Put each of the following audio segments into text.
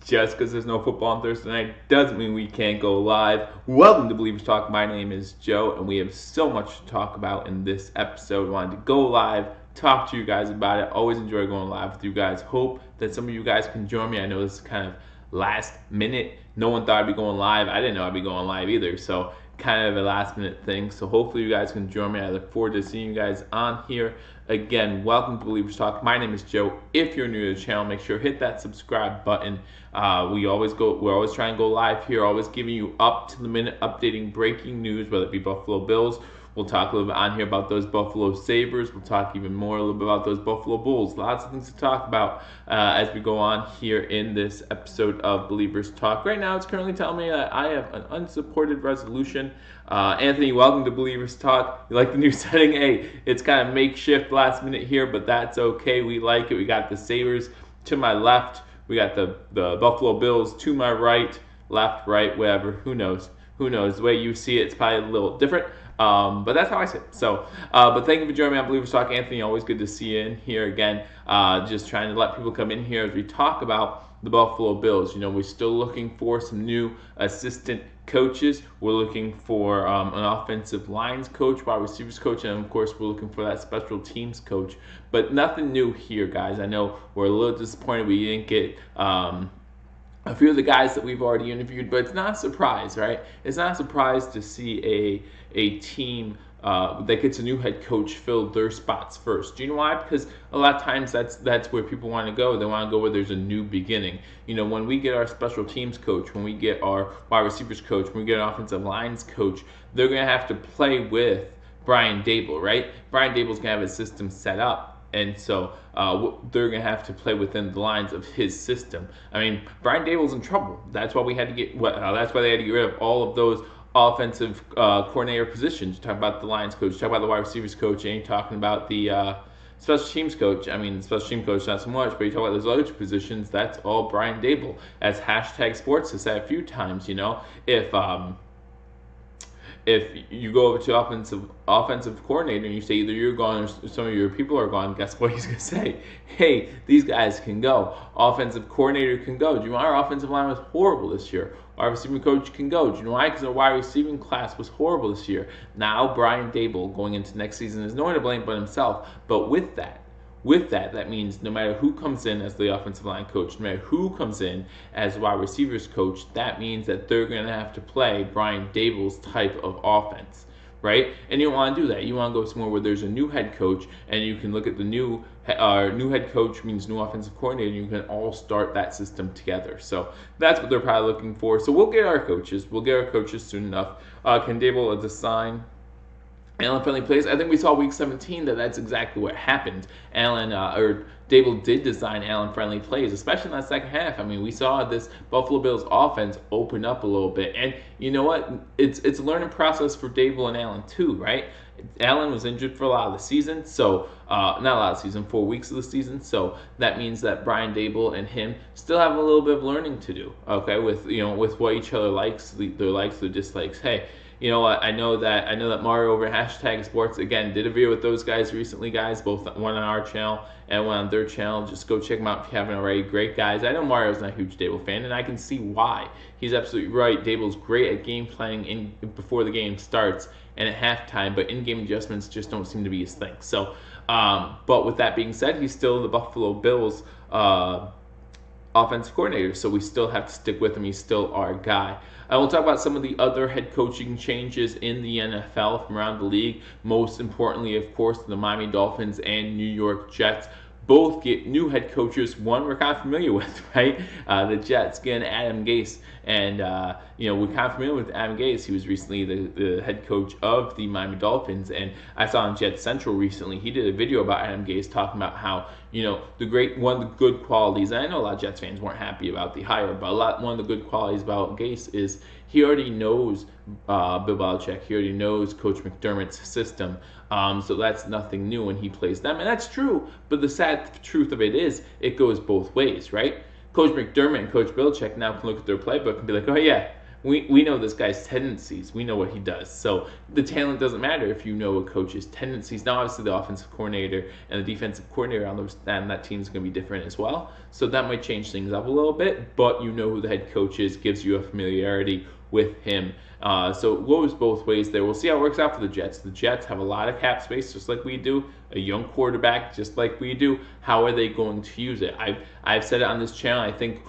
Just because there's no football on Thursday night doesn't mean we can't go live. Welcome to Believers Talk. My name is Joe, and we have so much to talk about in this episode. Wanted to go live, talk to you guys about it. Always enjoy going live with you guys. Hope that some of you guys can join me. I know this is kind of last minute. No one thought I'd be going live. I didn't know I'd be going live either. So kind of a last minute thing. So hopefully you guys can join me. I look forward to seeing you guys on here. Again, welcome to Believers Talk. My name is Joe. If you're new to the channel, make sure to hit that subscribe button. We're always trying to go live here, always giving you up to the minute updating breaking news, whether it be Buffalo Bills. We'll talk a little bit on here about those Buffalo Sabres. We'll talk even more a little bit about those Buffalo Bulls. Lots of things to talk about as we go on here in this episode of Believers Talk. Right now, it's currently telling me that I have an unsupported resolution. Anthony, welcome to Believers Talk. You like the new setting? Hey, it's kind of makeshift last minute here, but that's okay. We like it. We got the Sabres to my left. We got the Buffalo Bills to my right, left, right, whatever. Who knows? Who knows? The way you see it, it's probably a little different. But that's how I see it. So, but thank you for joining me on Believers Talk. Anthony, always good to see you in here again. Just trying to let people come in here as we talk about the Buffalo Bills. You know, we're still looking for some new assistant coaches. We're looking for an offensive lines coach, wide receivers coach, and of course we're looking for that special teams coach. But nothing new here, guys. I know we're a little disappointed we didn't get a few of the guys that we've already interviewed, but it's not a surprise, right? It's not a surprise to see a team that gets a new head coach fill their spots first. Do you know why? Because a lot of times that's where people want to go. They want to go where there's a new beginning. You know, when we get our special teams coach, when we get our wide receivers coach, when we get an offensive lines coach, they're going to have to play with Brian Daboll, right? Brian Daboll's going to have his system set up. And so they're going to have to play within the lines of his system. I mean, Brian Daboll's in trouble. That's why we had to that's why they had to get rid of all of those offensive coordinator positions. You talk about the Lions coach, you talk about the wide receivers coach, and you're talking about the special teams coach. I mean, the special team coach not so much, but you talk about those other positions. That's all Brian Daboll. As hashtag Sports has said a few times, you know, if you go over to offensive coordinator and you say either you're gone or some of your people are gone, guess what he's going to say? Hey, these guys can go. Offensive coordinator can go. Do you know our offensive line was horrible this year? Our receiving coach can go. Do you know why? Because our wide receiving class was horrible this year. Now Brian Daboll going into next season is no one to blame but himself. But with that means no matter who comes in as the offensive line coach, no matter who comes in as wide receivers coach, that means that they're going to have to play Brian Daboll's type of offense, right? And you don't want to do that. You want to go somewhere where there's a new head coach, and you can look at the new head coach means new offensive coordinator, and you can all start that system together. So that's what they're probably looking for. So we'll get our coaches. We'll get our coaches soon enough. Can Daboll design Allen-friendly plays? I think we saw week 17 that's exactly what happened. Daboll did design Allen-friendly plays, especially in that second half. I mean, we saw this Buffalo Bills offense open up a little bit. And you know what? It's a learning process for Daboll and Allen too, right? Allen was injured for a lot of the season, so not a lot of the season, 4 weeks of the season. So that means that Brian Daboll and him still have a little bit of learning to do, okay, with what each other likes, their likes, their dislikes. Hey, you know what? I know that Mario over hashtag Sports again did a video with those guys recently, guys. Both one on our channel and one on their channel. Just go check them out if you haven't already. Great guys. I know Mario's not a huge Daboll fan, and I can see why. He's absolutely right. Daboll's great at game planning before the game starts and at halftime, but in-game adjustments just don't seem to be his thing. So, but with that being said, he's still the Buffalo Bills offensive coordinator, so we still have to stick with him. He's still our guy. I will talk about some of the other head coaching changes in the NFL from around the league. Most importantly, of course, the Miami Dolphins and New York Jets both get new head coaches. One we're kind of familiar with, right? The Jets getting Adam Gase. And, we're kind of familiar with Adam Gase. He was recently the head coach of the Miami Dolphins. And I saw on Jet Central recently, he did a video about Adam Gase talking about how, one of the good qualities, and I know a lot of Jets fans weren't happy about the hire, but one of the good qualities about Gase is he already knows Bill Belichick. He already knows Coach McDermott's system. So that's nothing new when he plays them. And that's true, but the sad truth of it is it goes both ways, right? Coach McDermott and Coach Belichick now can look at their playbook and be like, oh yeah, we know this guy's tendencies. We know what he does. So the talent doesn't matter if you know a coach's tendencies. Now, obviously, the offensive coordinator and the defensive coordinator on that team is going to be different as well. So that might change things up a little bit. But you know who the head coach is, gives you a familiarity with him. So it goes both ways there. We'll see how it works out for the Jets. The Jets have a lot of cap space, just like we do. A young quarterback, just like we do. How are they going to use it? I've said it on this channel. I think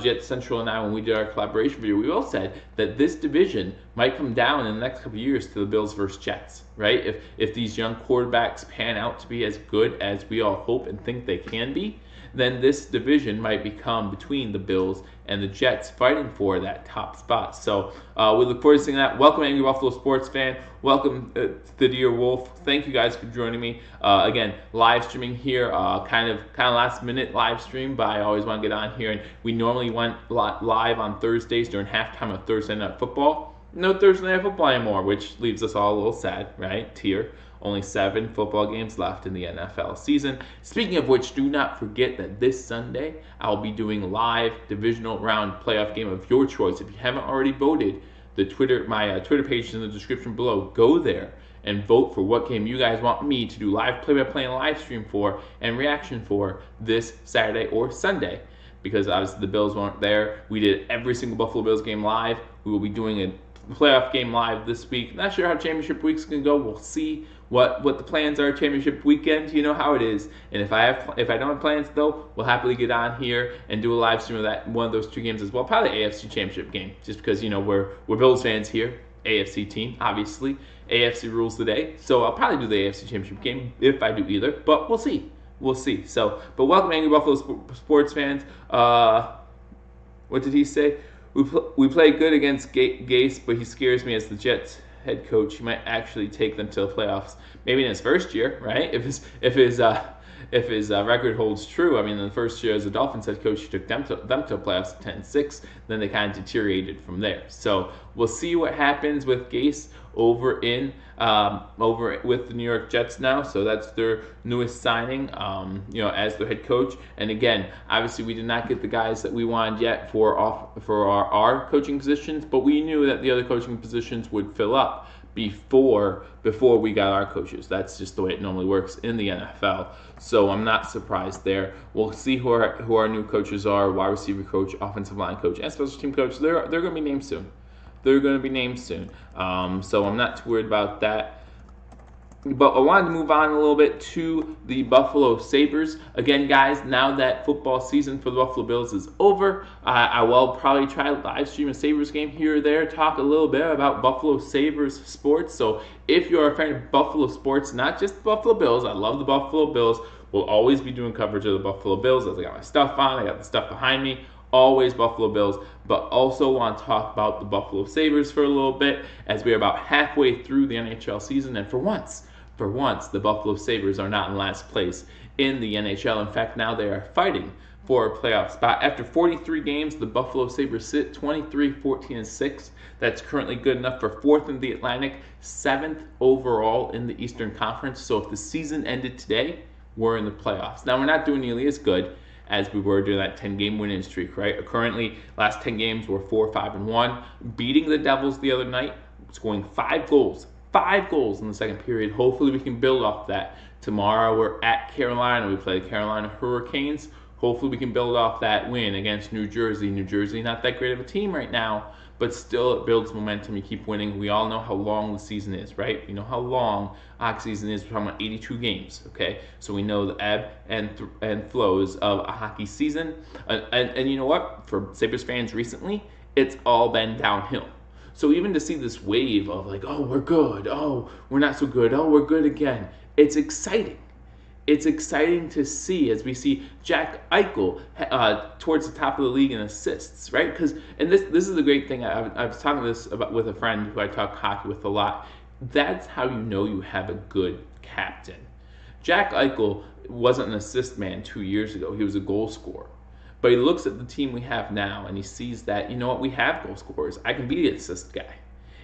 Jet Central and I, when we did our collaboration video, we all said that this division might come down in the next couple of years to the Bills versus Jets, right? If these young quarterbacks pan out to be as good as we all hope and think they can be, then this division might become between the Bills and the Jets, fighting for that top spot. So we look forward to seeing that. Welcome, Angry Buffalo sports fan. Welcome to the Dear Wolf. Thank you guys for joining me. Again, live streaming here, kind of last minute live stream, but I always want to get on here. And we normally went live on Thursdays during halftime of Thursday Night Football. No Thursday Night Football anymore, which leaves us all a little sad, right? Tear. Only 7 football games left in the NFL season. Speaking of which, do not forget that this Sunday I'll be doing live divisional round playoff game of your choice. If you haven't already voted, my Twitter page is in the description below. Go there and vote for what game you guys want me to do live play-by-play and live stream for and reaction for this Saturday or Sunday. Because obviously the Bills weren't there. We did every single Buffalo Bills game live. We will be doing a playoff game live this week. Not sure how championship week's gonna go. We'll see what the plans are championship weekend. You know how it is. And if I don't have plans though, we'll happily get on here and do a live stream of that one of those 2 games as well. Probably the AFC championship game, just because we're Bills fans here. AFC team, obviously. AFC rules the day. So I'll probably do the AFC championship game if I do either. But we'll see. We'll see. So, but welcome, Angry Buffalo sports fans. What did he say? We play good against Gase, but he scares me as the Jets head coach. He might actually take them to the playoffs, maybe in his first year, right? If his record holds true. I mean, in the first year as a Dolphins head coach, he took them to playoffs 10-6. Then they kind of deteriorated from there. So we'll see what happens with Gase over with the New York Jets now. So that's their newest signing, as their head coach. And again, obviously we did not get the guys that we wanted yet for our coaching positions, but we knew that the other coaching positions would fill up before we got our coaches. That's just the way it normally works in the NFL. So I'm not surprised there. We'll see who our new coaches are: wide receiver coach, offensive line coach, and special team coach. They're going to be named soon. So I'm not too worried about that. But I wanted to move on a little bit to the Buffalo Sabres. Again, guys, now that football season for the Buffalo Bills is over, I will probably try to live stream a Sabres game here or there, talk a little bit about Buffalo Sabres sports. So if you're a fan of Buffalo sports, not just the Buffalo Bills, I love the Buffalo Bills. We'll always be doing coverage of the Buffalo Bills. As I got my stuff on, I got the stuff behind me. Always Buffalo Bills, but also want to talk about the Buffalo Sabres for a little bit, as we are about halfway through the NHL season, and for once, the Buffalo Sabres are not in last place in the NHL. In fact, now they are fighting for a playoff spot. After 43 games, the Buffalo Sabres sit 23-14-6. That's currently good enough for 4th in the Atlantic, 7th overall in the Eastern Conference. So if the season ended today, we're in the playoffs. Now, we're not doing nearly as good as we were during that 10-game winning streak, right? Currently, last 10 games, we're 4-5-1, beating the Devils the other night, scoring 5 goals in the second period. Hopefully, we can build off that. Tomorrow, we're at Carolina. We play the Carolina Hurricanes. Hopefully, we can build off that win against New Jersey. New Jersey, not that great of a team right now, but still, it builds momentum. You keep winning. We all know how long the season is, right? You know how long hockey season is. We're talking about 82 games, okay? So we know the ebb and flows of a hockey season. And you know what? For Sabres fans recently, it's all been downhill. So even to see this wave of like, oh, we're good. Oh, we're not so good. Oh, we're good again. It's exciting. It's exciting to see as we see Jack Eichel towards the top of the league in assists, right? And this is the great thing. I was talking this about with a friend who I talk hockey with a lot. That's how you know you have a good captain. Jack Eichel wasn't an assist man 2 years ago. He was a goal scorer. But he looks at the team we have now and he sees that, you know what, we have goal scorers. I can be the assist guy.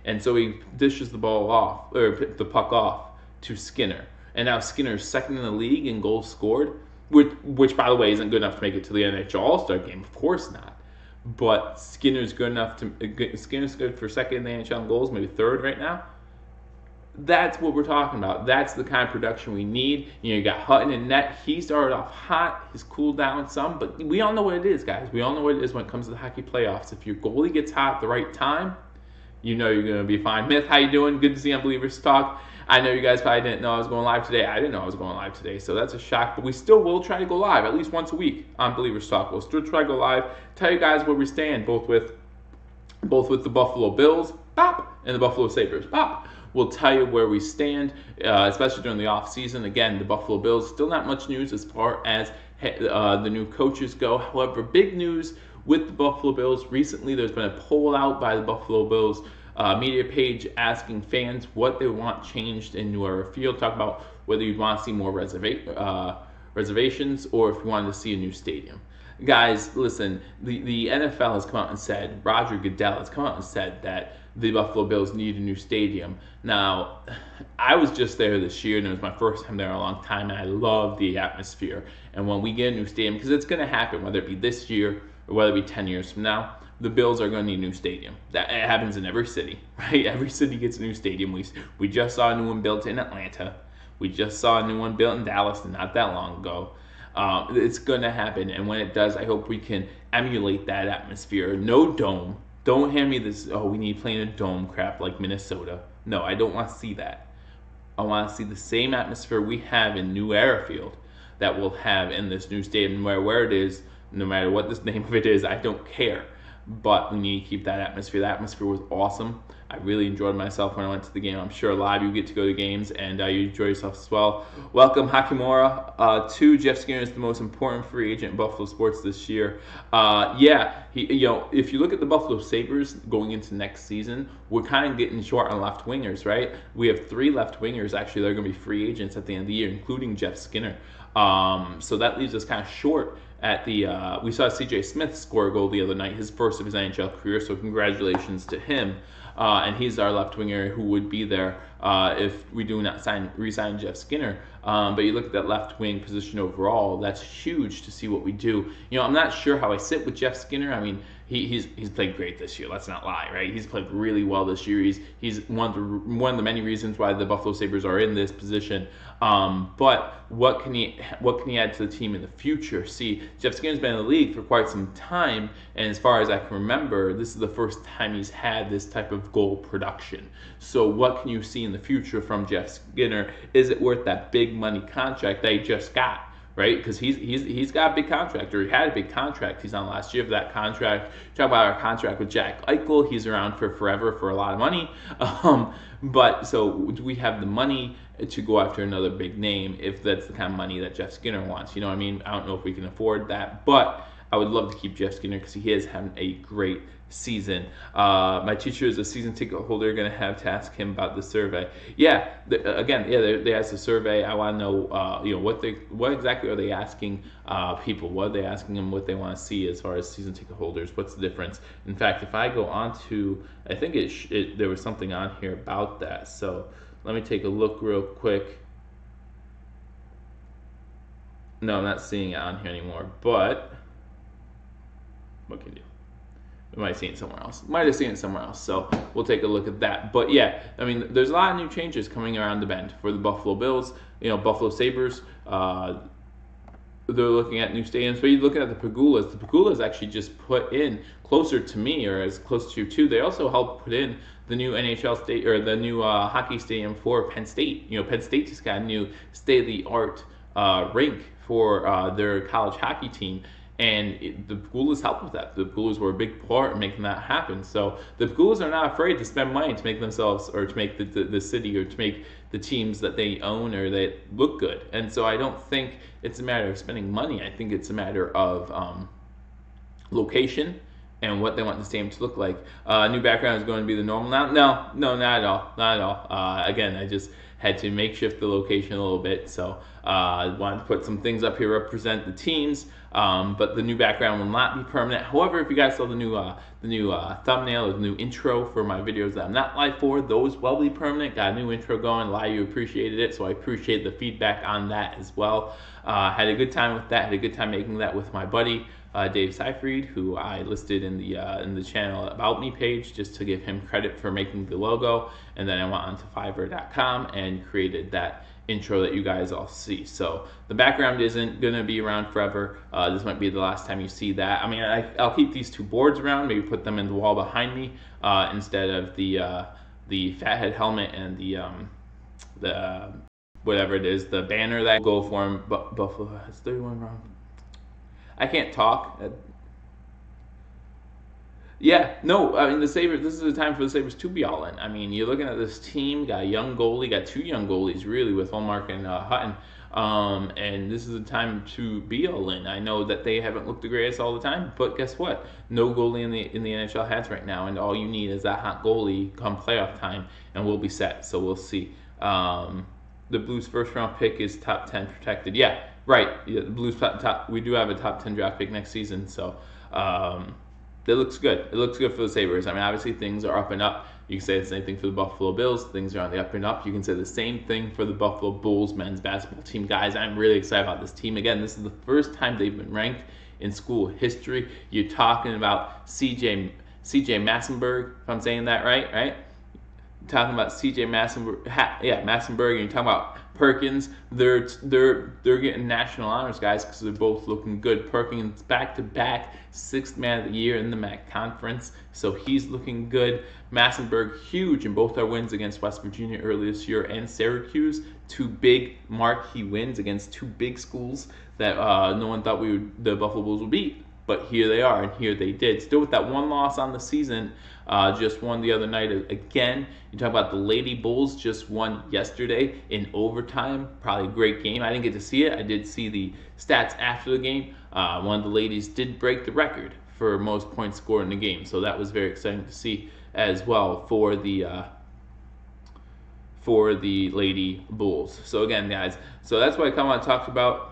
And so he dishes the ball off, or the puck off to Skinner. And now Skinner's second in the league in goals scored, which by the way, isn't good enough to make it to the NHL All-Star game. Of course not. but Skinner's good enough Skinner's good for second in the NHL in goals, maybe third right now. That's what we're talking about. That's the kind of production we need. You got Hutton in net. He started off hot. He's cooled down some, but we all know what it is, guys. We all know what it is when it comes to the hockey playoffs. If your goalie gets hot at the right time, you know you're going to be fine. Myth, how you doing? Good to see you on Believers Talk. I know you guys probably didn't know I was going live today. I didn't know I was going live today, so that's a shock. But we still will try to go live at least once a week on Believers Talk. We'll still try to go live, tell you guys where we stand, both with the Buffalo Bills, pop, and the Buffalo Sabres, pop. We'll tell you where we stand, especially during the offseason. Again, the Buffalo Bills, still not much news as far as the new coaches go. However, big news with the Buffalo Bills. Recently, there's been a poll out by the Buffalo Bills media page asking fans what they want changed in your field. Talk about whether you'd want to see more reservations or if you wanted to see a new stadium. Guys, listen, the NFL has come out and said, Roger Goodell has come out and said that the Buffalo Bills need a new stadium. Now, I was just there this year, and it was my first time there in a long time, and I love the atmosphere. And when we get a new stadium, because it's going to happen, whether it be this year or whether it be 10 years from now, the Bills are going to need a new stadium. That it happens in every city, right? Every city gets a new stadium. We just saw a new one built in Atlanta. We just saw a new one built in Dallas not that long ago. It's going to happen, and when it does, I hope we can emulate that atmosphere. No dome. Don't hand me this, we need playing a dome crap like Minnesota. No, I don't want to see that. I want to see the same atmosphere we have in New Era Field that we'll have in this new stadium, no matter where it is, no matter what the name of it is, I don't care. But we need to keep that atmosphere. The atmosphere was awesome. I really enjoyed myself when I went to the game. I'm sure a lot of you get to go to games and you enjoy yourself as well. Welcome, Hakimura. Jeff Skinner is the most important free agent in Buffalo sports this year. If you look at the Buffalo Sabres going into next season, we're kind of getting short on left wingers, right? We have 3 left wingers actually that are going to be free agents at the end of the year, including Jeff Skinner. So that leaves us kind of short at the we saw CJ Smith score a goal the other night, his first of his NHL career, so congratulations to him. And he's our left winger who would be there if we do not re-sign Jeff Skinner. But you look at that left wing position overall, that's huge to see what we do. I'm not sure how I sit with Jeff Skinner. I mean, he's played great this year. Let's not lie, right? He's played really well this year. He's one of the many reasons why the Buffalo Sabres are in this position. But what can he add to the team in the future? See, Jeff Skinner's been in the league for quite some time, and as far as I can remember, this is the first time he's had this type of goal production. So what can you see in the future from Jeff Skinner? Is it worth that big money contract that he just got? Right, because he's got a big contract, or he had a big contract. He's on last year of that contract. Talk about our contract with Jack Eichel. He's around for forever for a lot of money. But so do we have the money to go after another big name if that's the kind of money that Jeff Skinner wants? You know what I mean? I don't know if we can afford that, but I would love to keep Jeff Skinner because he is having a great season. My teacher is a season ticket holder. Going to have to ask him about the survey. They asked the survey. I want to know, what exactly are they asking people? What are they asking them? What they want to see as far as season ticket holders? What's the difference? In fact, if I go on to, I think there was something on here about that. So let me take a look real quick. No, I'm not seeing it on here anymore. But what can you do? We might have seen it somewhere else. So we'll take a look at that. But yeah, I mean, there's a lot of new changes coming around the bend for the Buffalo Bills. Buffalo Sabres, they're looking at new stadiums. But you're looking at the Pagulas. The Pagulas actually just put in, closer to me, or as close to you too, they also helped put in the new NHL state, or the new hockey stadium for Penn State. Penn State just got a new state-of-the-art rink for their college hockey team. And the Pagulas helped with that. The Pagulas were a big part in making that happen. So the Pagulas are not afraid to spend money to make themselves, or to make the city, or to make the teams that they own or that look good. And so I don't think it's a matter of spending money. I think it's a matter of location and what they want the stadium to look like. New background is going to be the normal now? No, not at all. Again, I just had to makeshift the location a little bit. So I wanted to put some things up here, represent the teams. But the new background will not be permanent. However, if you guys saw the new thumbnail or the new intro for my videos that I'm not live for, those will be permanent. Got a new intro going. A lot of you appreciated it, so I appreciate the feedback on that as well. Had a good time with that. Had a good time making that with my buddy. Dave Seyfried, who I listed in the channel About Me page just to give him credit for making the logo. And then I went onto Fiverr.com and created that intro that you guys all see. So the background isn't going to be around forever. This might be the last time you see that. I mean, I'll keep these two boards around, maybe put them in the wall behind me instead of the fathead helmet and the whatever it is, the banner that go for him. Buffalo has 31 wrong. I can't talk. Yeah, no, I mean, the Sabres, this is the time for the Sabres to be all in. I mean, you're looking at this team, got a young goalie, got two young goalies, really, with Ullmark and Hutton. And this is the time to be all in. I know that they haven't looked the greatest all the time, but guess what? No goalie in the NHL has right now, and all you need is that hot goalie come playoff time, and we'll be set. So we'll see. The Blues' first-round pick is top 10 protected. Yeah, right. Yeah, the Blues top. We do have a top 10 draft pick next season, so it looks good. It looks good for the Sabres. I mean, obviously things are up and up. You can say the same thing for the Buffalo Bills. Things are on the up and up. You can say the same thing for the Buffalo Bulls men's basketball team. Guys, I'm really excited about this team. Again, this is the first time they've been ranked in school history. You're talking about CJ Massenberg, if I'm saying that right? You're talking about CJ Massenberg, Massenberg, and you're talking about Perkins. They're getting national honors, guys, because they're both looking good. Perkins back-to-back 6th man of the year in the MAC conference, so he's looking good. Massenberg, huge in both our wins against West Virginia earlier this year and Syracuse. Two big marquee wins against two big schools that no one thought the Buffalo Bulls would beat. But here they are, and here they did. Still with that one loss on the season, just won the other night again. You talk about the Lady Bulls, just won yesterday in overtime. Probably a great game. I didn't get to see it. I did see the stats after the game. One of the ladies did break the record for most points scored in the game, so that was very exciting to see as well for the Lady Bulls. So again, guys, so that's what I kind of want to talk about.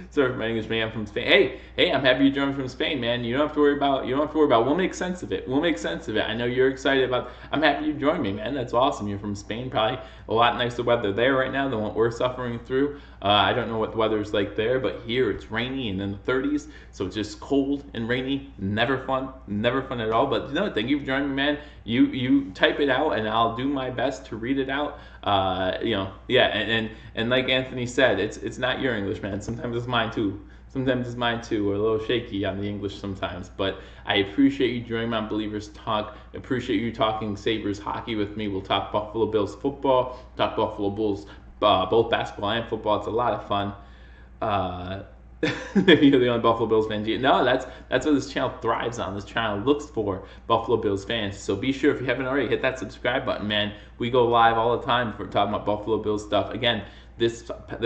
Sorry for my English, man. I'm from Spain. Hey, I'm happy you joined me from Spain, man. You don't have to worry about. We'll make sense of it. I know you're excited about. I'm happy you joined me, man. That's awesome. You're from Spain, probably a lot nicer weather there right now than what we're suffering through. I don't know what the weather's like there, but here it's rainy and in the 30s, so it's just cold and rainy. Never fun at all. But no, thank you for joining me, man. You type it out, and I'll do my best to read it out. And like Anthony said, it's not your English, man. Sometimes it's mine too. We're a little shaky on the English sometimes, but I appreciate you joining me on Believers Talk. I appreciate you talking Sabres hockey with me. We'll talk Buffalo Bills football, talk Buffalo Bulls, both basketball and football. It's a lot of fun. Maybe you're the only Buffalo Bills fan. No, that's what this channel thrives on. This channel looks for Buffalo Bills fans. So be sure, if you haven't already, hit that subscribe button, man. We go live all the time for talking about Buffalo Bills stuff. Again, this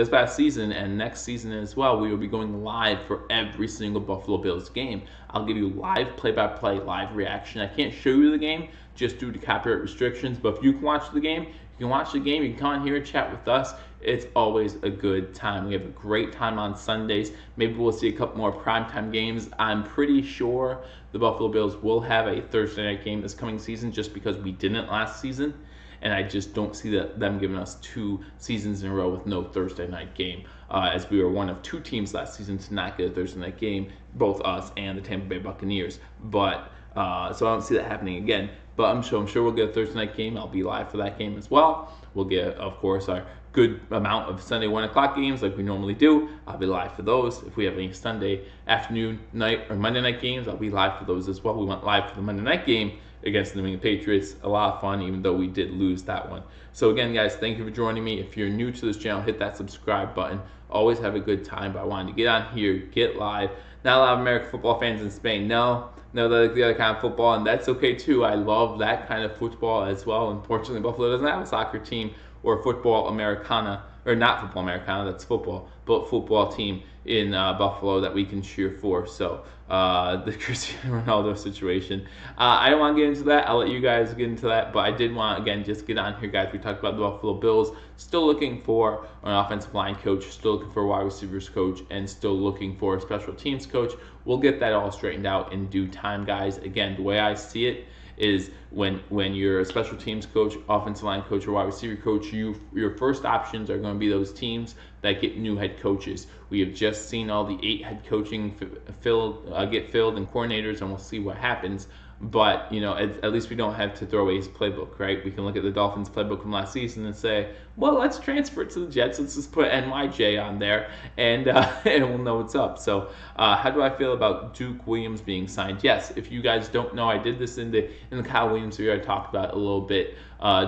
past season and next season as well, we will be going live for every single Buffalo Bills game. I'll give you live play-by-play, live reaction. I can't show you the game just due to copyright restrictions, but if you can watch the game, you can come on here and chat with us. It's always a good time. We have a great time on Sundays. Maybe we'll see a couple more primetime games. I'm pretty sure the Buffalo Bills will have a Thursday night game this coming season just because we didn't last season. And I just don't see them giving us 2 seasons in a row with no Thursday night game, as we were one of 2 teams last season to not get a Thursday night game, both us and the Tampa Bay Buccaneers. But so I don't see that happening again. But I'm sure we'll get a Thursday night game. I'll be live for that game as well. We'll get, of course, our good amount of Sunday 1 o'clock games like we normally do. I'll be live for those. If we have any Sunday afternoon, night, or Monday night games, I'll be live for those as well. We went live for the Monday night game against the New England Patriots. A lot of fun, even though we did lose that one. So again, guys, thank you for joining me. If you're new to this channel, hit that subscribe button. Always have a good time. But I wanted to get on here, get live. Not a lot of American football fans in Spain. No, they like the other kind of football, and that's okay too. I love that kind of football as well. Unfortunately, Buffalo doesn't have a soccer team or football Americana, or not football Americana, that's football, but football team in Buffalo that we can cheer for. So the Cristiano Ronaldo situation, I don't want to get into that. I'll let you guys get into that, but I did want, again, just get on here, guys. We talked about the Buffalo Bills, still looking for an offensive line coach, still looking for a wide receivers coach, and still looking for a special teams coach. We'll get that all straightened out in due time, guys. Again, the way I see it is when you're a special teams coach, offensive line coach, or wide receiver coach, your first options are going to be those teams that get new head coaches. We have just seen all the 8 head coaching get filled and coordinators, and we'll see what happens. But at least we don't have to throw away his playbook, right? We can look at the Dolphins playbook from last season and say, well, let's transfer it to the Jets. Let's just put NYJ on there, and and we'll know what's up. So how do I feel about Duke Williams being signed? Yes, if you guys don't know, I did this in the Kyle Williams video. I talked about it a little bit.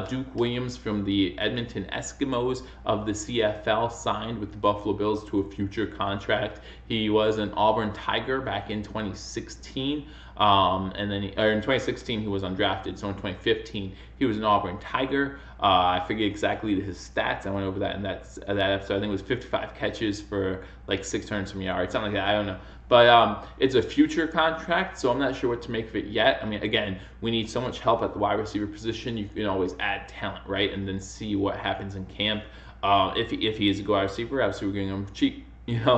Duke Williams from the Edmonton Eskimos of the CFL signed with the Buffalo Bills to a future contract. He was an Auburn Tiger back in 2016. And then in 2016 he was undrafted. So in 2015 he was an Auburn Tiger. I forget exactly his stats. I went over that in that episode. I think it was 55 catches for like 600 some yards, something like that. I don't know. But it's a future contract, so I'm not sure what to make of it yet. I mean, again, we need so much help at the wide receiver position. You can always add talent, right? And then see what happens in camp. If he is a good wide receiver, obviously we're getting him cheap.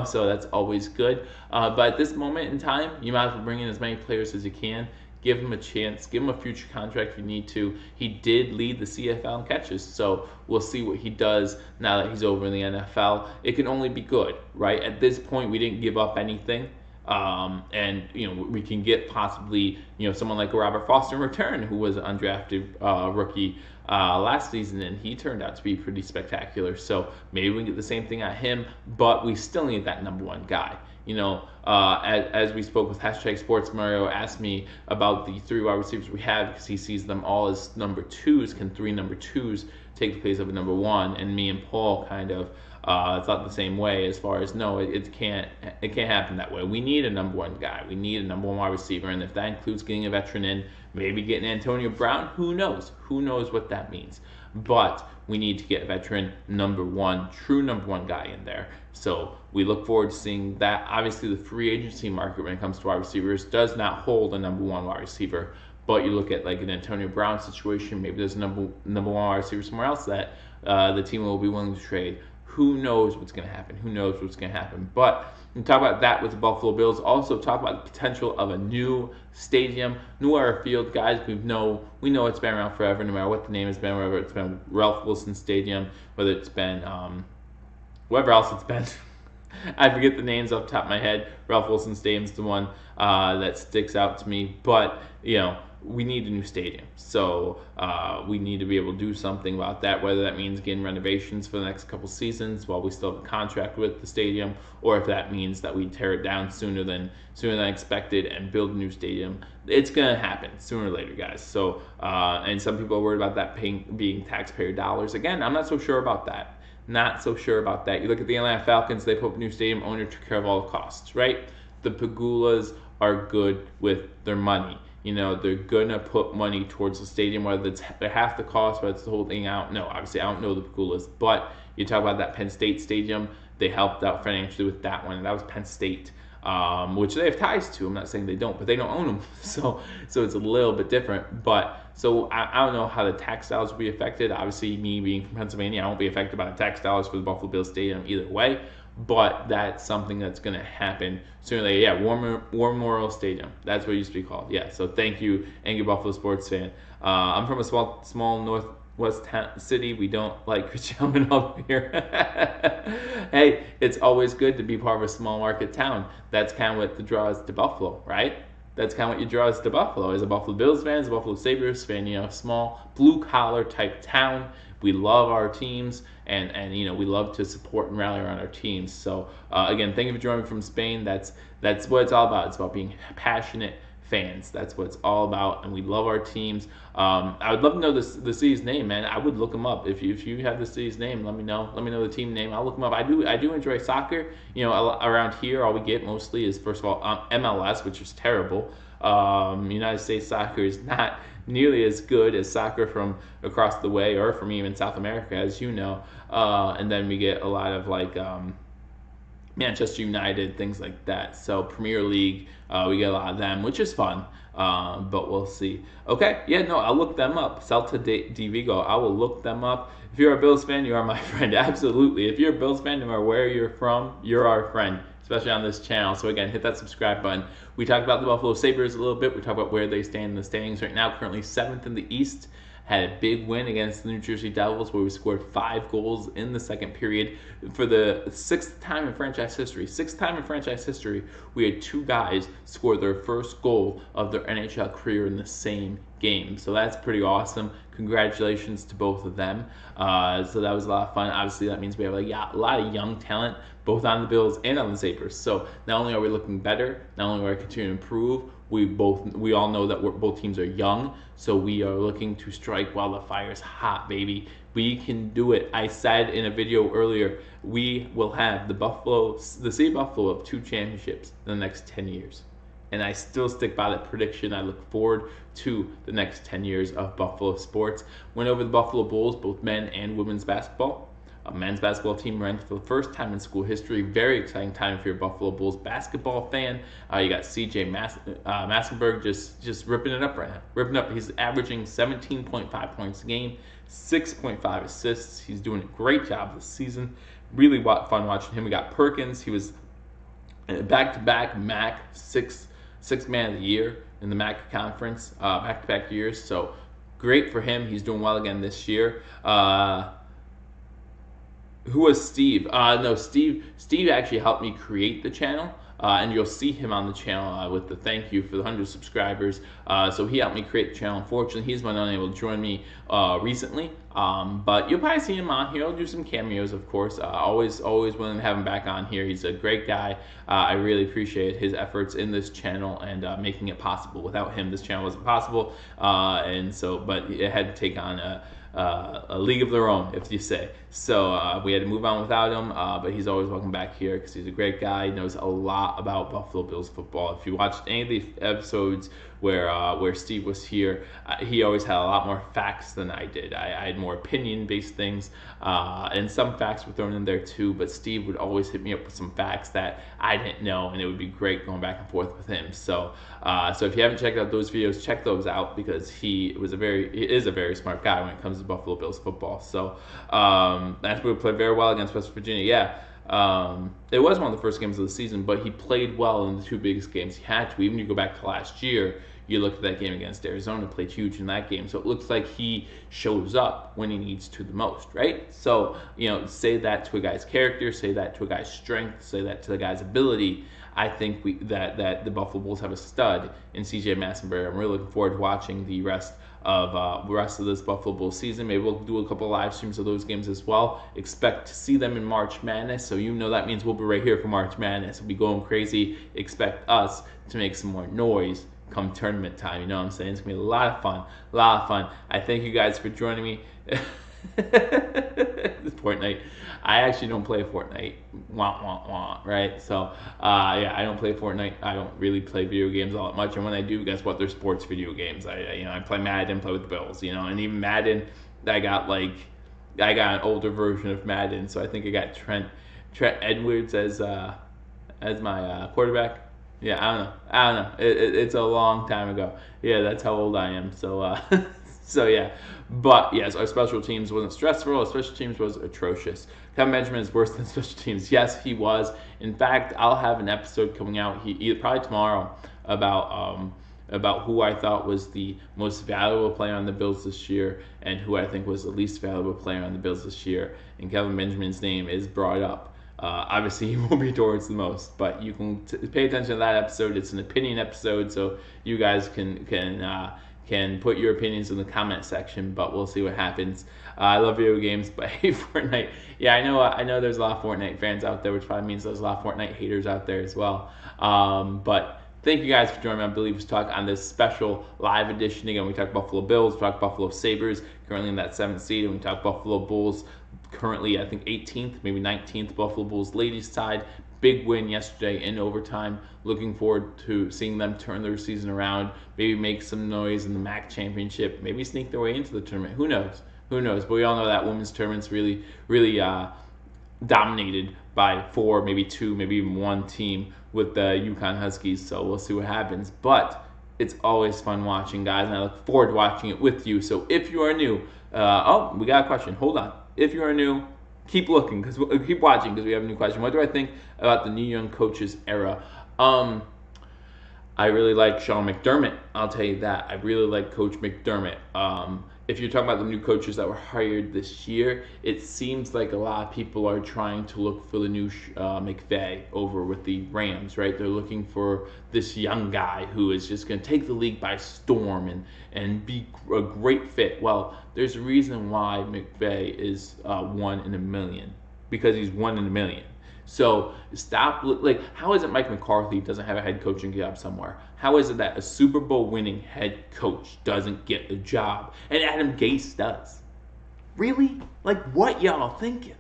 So that's always good. But at this moment in time, you might as well bring in as many players as you can. Give him a chance. Give him a future contract if you need to. He did lead the CFL in catches, so we'll see what he does now that he's over in the NFL. It can only be good, right? At this point, we didn't give up anything. And we can get possibly someone like Robert Foster in return, who was an undrafted rookie last season, and he turned out to be pretty spectacular. So maybe we can get the same thing at him, but we still need that number one guy. As we spoke with Hashtag Sports, Mario asked me about the 3 wide receivers we have because he sees them all as number 2s. Can 3 number 2s take the place of a number 1? And me and Paul kind of thought the same way as far as no, it can't happen that way. We need a number 1 guy. We need a number 1 wide receiver, and if that includes getting a veteran in, maybe getting Antonio Brown, who knows? Who knows what that means? But we need to get a veteran number 1, true number 1 guy in there. So we look forward to seeing that. Obviously, the free agency market when it comes to wide receivers does not hold a number 1 wide receiver. But you look at like an Antonio Brown situation, maybe there's a number 1 wide receiver somewhere else that the team will be willing to trade. Who knows what's going to happen? But we talk about that with the Buffalo Bills. Also talk about the potential of a new stadium, new era field, guys. We know it's been around forever, no matter what the name has been, whether it's been Ralph Wilson Stadium, whether it's been whatever else it's been. I forget the names off the top of my head. Ralph Wilson Stadium's the one that sticks out to me. But we need a new stadium. So we need to be able to do something about that, whether that means getting renovations for the next couple seasons while we still have a contract with the stadium, or if that means that we tear it down sooner than expected and build a new stadium. It's going to happen sooner or later, guys. So, and some people are worried about that being taxpayer dollars. Again, I'm not so sure about that. You look at the Atlanta Falcons, they put up a new stadium, owner took care of all the costs, right? The Pagulas are good with their money. They're going to put money towards the stadium, whether they're half the cost, whether it's the whole thing out. No, obviously, I don't know the Pagulas, but you talk about that Penn State stadium, they helped out financially with that one, and that was Penn State, which they have ties to. I'm not saying they don't, but they don't own them, so it's a little bit different. But so I don't know how the tax dollars will be affected. Obviously, me being from Pennsylvania, I won't be affected by the tax dollars for the Buffalo Bills stadium either way. But that's something that's going to happen sooner or later. Yeah, War Memorial Stadium. That's what it used to be called. Yeah, so thank you, angry Buffalo sports fan. I'm from a small northwest city. We don't like Christian up here. Hey, it's always good to be part of a small market town. That's kind of what the draw is to Buffalo, right? That's kind of what you draw us to Buffalo. As a Buffalo Bills fan, as a Buffalo Sabres fan, small blue-collar type town. We love our teams, and we love to support and rally around our teams. So again, thank you for joining me from Spain. That's what it's all about. It's about being passionate fans. That's what it's all about, and we love our teams. I would love to know the city's name, man. I would look them up. If you have the city's name, let me know. Let me know the team name. I'll look them up. I do enjoy soccer. Around here, all we get mostly is, first of all, MLS, which is terrible. United States soccer is not nearly as good as soccer from across the way, or from even South America, as you know. And then we get a lot of Manchester United, things like that. So Premier League, we get a lot of them, which is fun. But we'll see. Okay, yeah, no, I'll look them up. Celta de Vigo, I will look them up. If you're a Bills fan, you are my friend. Absolutely. If you're a Bills fan, no matter where you're from, you're our friend, especially on this channel. So again, hit that subscribe button. We talked about the Buffalo Sabres a little bit. We talked about where they stand in the standings right now. Currently 7th in the East. Had a big win against the New Jersey Devils where we scored 5 goals in the second period. For the 6th time in franchise history, we had 2 guys score their first goal of their NHL career in the same game. So that's pretty awesome. Congratulations to both of them. So that was a lot of fun. Obviously, that means we have a lot of young talent, both on the Bills and on the Sabres. So not only are we looking better, not only are we continuing to improve, we all know that both teams are young, so we are looking to strike while the fire's hot, baby. We can do it. I said in a video earlier, we will have the city of Buffalo of 2 championships in the next 10 years. And I still stick by that prediction. I look forward to the next 10 years of Buffalo sports. Went over the Buffalo Bulls, both men and women's basketball. A men's basketball team ranked for the first time in school history. Very exciting time if you're a Buffalo Bulls basketball fan. You got CJ Massenberg just ripping it up right now. Ripping up. He's averaging 17.5 points a game, 6.5 assists. He's doing a great job this season. Really fun watching him. We got Perkins. He was back-to-back MAC six man of the year in the MAC conference, back-to-back years. So great for him. He's doing well again this year. Who was Steve? No, Steve actually helped me create the channel, and you'll see him on the channel with the thank you for the 100 subscribers. So he helped me create the channel. Unfortunately, he's been unable to join me recently, but you'll probably see him on here. He'll do some cameos, of course. Always willing to have him back on here. He's a great guy. I really appreciate his efforts in this channel and making it possible. Without him, this channel wasn't possible, but it had to take on a league of their own, if you say. So we had to move on without him, but he's always welcome back here because he's a great guy. He knows a lot about Buffalo Bills football. If you watched any of the episodes where Steve was here, he always had a lot more facts than I did. I had more opinion-based things, and some facts were thrown in there too, but Steve would always hit me up with some facts that I didn't know, and it would be great going back and forth with him. So if you haven't checked out those videos, check those out because he is a very smart guy when it comes to Buffalo Bills football. So that's we played very well against West Virginia. Yeah, it was one of the first games of the season, but he played well in the 2 biggest games he had to. Even if you go back to last year, you look at that game against Arizona, played huge in that game. So it looks like he shows up when he needs to the most, right? So, say that to a guy's character, say that to a guy's strength, say that to the guy's ability. I think that the Buffalo Bulls have a stud in CJ Massenberg. I'm really looking forward to watching the rest of this Buffalo Bulls season. Maybe we'll do a couple of live streams of those games as well. Expect to see them in March Madness, so that means we'll be right here for March Madness. We'll be going crazy. Expect us to make some more noise come tournament time. You know what I'm saying? It's gonna be a lot of fun. I thank you guys for joining me. Fortnite. I actually don't play Fortnite. Right? So, I don't play Fortnite. I don't really play video games all that much. And when I do, guess what? They're sports video games. I play Madden, play with the Bills, and even Madden, I got an older version of Madden. So I think I got Trent Edwards as my quarterback. Yeah, I don't know. It's a long time ago. Yeah, that's how old I am. So, so yeah. But yes, our special teams wasn't stressful. Our special teams was atrocious. Kevin Benjamin is worse than special teams. Yes, he was. In fact, I'll have an episode coming out probably tomorrow about who I thought was the most valuable player on the Bills this year and who I think was the least valuable player on the Bills this year. And Kevin Benjamin's name is brought up. Obviously, he will be towards the most, but you can pay attention to that episode. It's an opinion episode, so you guys can put your opinions in the comment section. But we'll see what happens. I love video games, but I hate Fortnite. Yeah, I know. There's a lot of Fortnite fans out there, which probably means there's a lot of Fortnite haters out there as well. But thank you guys for joining me on Billievers Talk on this special live edition. Again, we talk Buffalo Bills, we talk Buffalo Sabres, currently in that 7th seed, and we talk Buffalo Bulls, currently I think 18th, maybe 19th, Buffalo Bulls ladies side. Big win yesterday in overtime. Looking forward to seeing them turn their season around, maybe make some noise in the MAC championship, maybe sneak their way into the tournament. Who knows? But we all know that women's tournament's really dominated by 4, maybe 2, maybe even 1 team with the Yukon Huskies. So we'll see what happens. But it's always fun watching, guys, and I look forward to watching it with you. So if you are new, we got a question. Hold on. If you are new, keep looking, keep watching, because we have a new question. What do I think about the new young coaches era? I really like Sean McDermott. I'll tell you that. I really like Coach McDermott. If you're talking about the new coaches that were hired this year, it seems like a lot of people are trying to look for the new McVay over with the Rams, right? They're looking for this young guy who is just going to take the league by storm and be a great fit. Well, there's a reason why McVay is 1 in a million, because he's 1 in a million. So stop, how is it Mike McCarthy doesn't have a head coaching job somewhere? How is it that a Super Bowl winning head coach doesn't get a job and Adam Gase does? Really? What y'all thinking?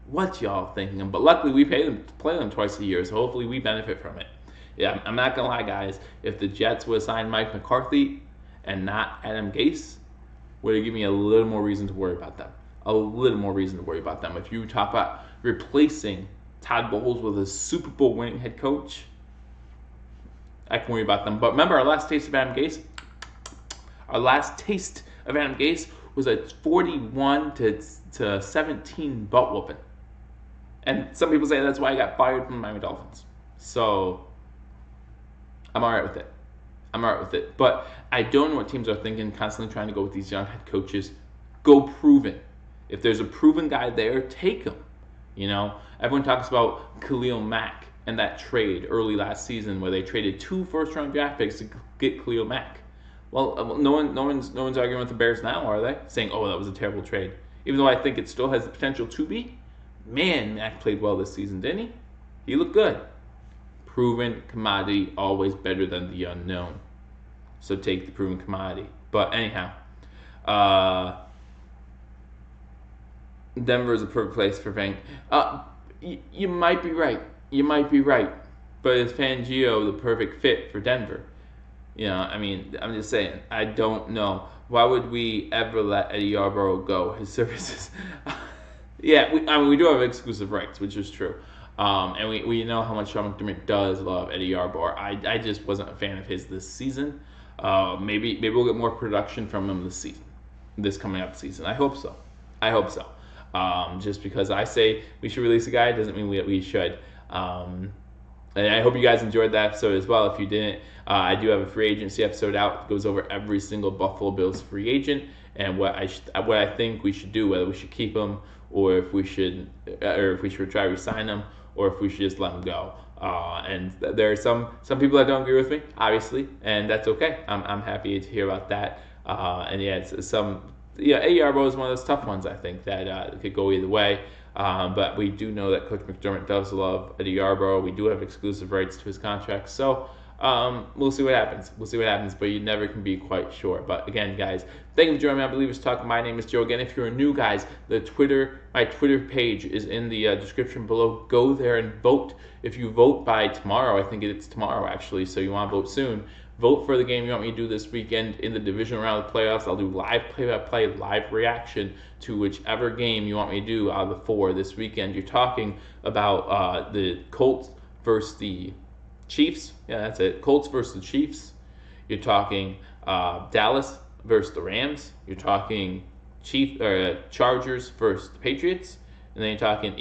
What y'all thinking? But luckily we play them twice a year, so hopefully we benefit from it. Yeah, I'm not going to lie, guys. If the Jets would assign Mike McCarthy and not Adam Gase, would it give me a little more reason to worry about them? A little more reason to worry about them. If you talk about replacing Todd Bowles with a Super Bowl winning head coach, I can worry about them. But remember, our last taste of Adam Gase was a 41-17 butt whooping. And some people say that's why I got fired from the Miami Dolphins. So I'm all right with it. But I don't know what teams are thinking, constantly trying to go with these young head coaches. Go proven. If there's a proven guy there, take him. Everyone talks about Khalil Mack and that trade early last season where they traded 2 first-round draft picks to get Khalil Mack. Well, no one's arguing with the Bears now, are they? Saying, oh, that was a terrible trade. Even though I think it still has the potential to be. Man, Mack played well this season, didn't he? He looked good. Proven commodity, always better than the unknown. So take the proven commodity. But anyhow, Denver is a perfect place for Fang. You might be right. But is Fangio the perfect fit for Denver? I'm just saying. I don't know. Why would we ever let Eddie Yarborough go? His services. Yeah, we do have exclusive rights, which is true. And we know how much Sean McDermott does love Eddie Yarborough. I just wasn't a fan of his this season. Maybe we'll get more production from him this coming up season. I hope so. Just because I say we should release a guy doesn't mean we should. And I hope you guys enjoyed that episode as well. If you didn't, I do have a free agency episode out. It goes over every single Buffalo Bills free agent and what I think we should do, whether we should keep them or if we should try to re-sign them or if we should just let them go. And there are some people that don't agree with me, obviously, and that's okay. I'm happy to hear about that. Eddie Yarborough is one of those tough ones, I think, that could go either way. But we do know that Coach McDermott does love Eddie Yarborough. We do have exclusive rights to his contract. So we'll see what happens. But you never can be quite sure. But again, guys, thank you for joining me on Billievers Talk. My name is Joe. Again, if you're new, guys, my Twitter page is in the description below. Go there and vote. If you vote by tomorrow, I think it's tomorrow, actually, so you want to vote soon. Vote for the game you want me to do this weekend in the division round of the playoffs. I'll do live play-by-play, live reaction to whichever game you want me to do out of the 4 this weekend. You're talking about the Colts versus the Chiefs. Yeah, that's it. Colts versus the Chiefs. You're talking Dallas versus the Rams. You're talking Chargers versus the Patriots. And then you're talking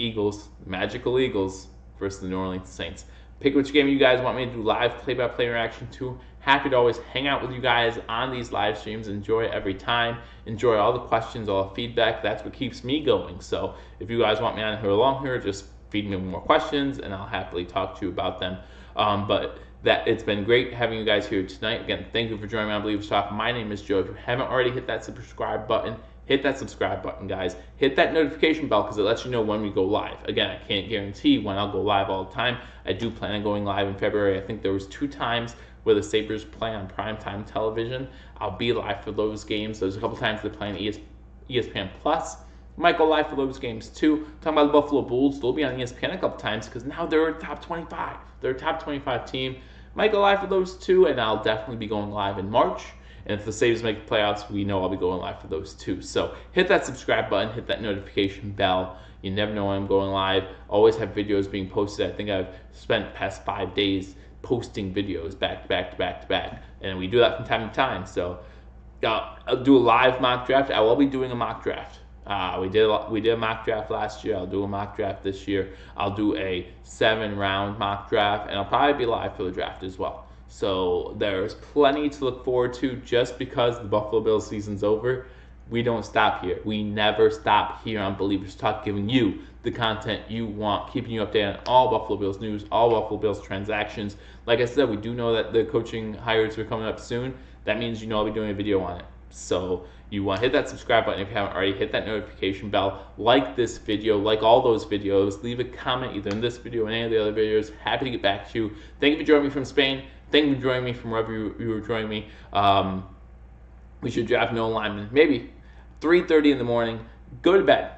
Magical Eagles versus the New Orleans Saints. Pick which game you guys want me to do live play-by-play reaction to. Happy to always hang out with you guys on these live streams. Enjoy it every time. Enjoy all the questions, all the feedback. That's what keeps me going. So if you guys want me on here, just feed me more questions, and I'll happily talk to you about them. But it's been great having you guys here tonight. Again, thank you for joining me on Billievers Talk. My name is Joe. If you haven't already hit that subscribe button, hit that subscribe button, guys. Hit that notification bell because it lets you know when we go live. Again, I can't guarantee when I'll go live all the time. I do plan on going live in February. I think there was 2 times where the Sabres play on primetime television. I'll be live for those games. There's a couple times they play on ESPN Plus. Might go live for those games too. Talking about the Buffalo Bulls, they'll be on ESPN a couple times because now they're a top 25. They're a top 25 team. Might go live for those too, and I'll definitely be going live in March. And if the Sabres make the playoffs, we know I'll be going live for those too. So hit that subscribe button, hit that notification bell. You never know when I'm going live. Always have videos being posted. I think I've spent the past 5 days posting videos back to back to back to back. And we do that from time to time. So I'll do a live mock draft. I will be doing a mock draft. We did a mock draft last year. I'll do a mock draft this year. I'll do a 7-round mock draft, and I'll probably be live for the draft as well. So there's plenty to look forward to. Just because the Buffalo Bills season's over, we don't stop here. We never stop here on Believers Talk, giving you the content you want, keeping you updated on all Buffalo Bills news, all Buffalo Bills transactions. Like I said, we do know that the coaching hires are coming up soon. That means I'll be doing a video on it. So you want to hit that subscribe button if you haven't already. Hit that notification bell. Like this video, like all those videos. Leave a comment either in this video or any of the other videos. Happy to get back to you. Thank you for joining me from Spain. Thank you for joining me from wherever you were joining me. We should draft no lineman. Maybe 3:30 in the morning. Go to bed.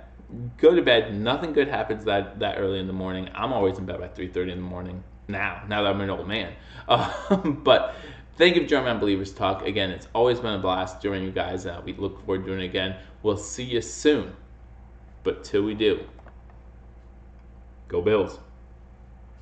Go to bed. Nothing good happens that early in the morning. I'm always in bed by 3:30 in the morning now that I'm an old man. But thank you for joining me on Believers Talk. Again, it's always been a blast joining you guys. We look forward to doing it again. We'll see you soon. But till we do, go Bills.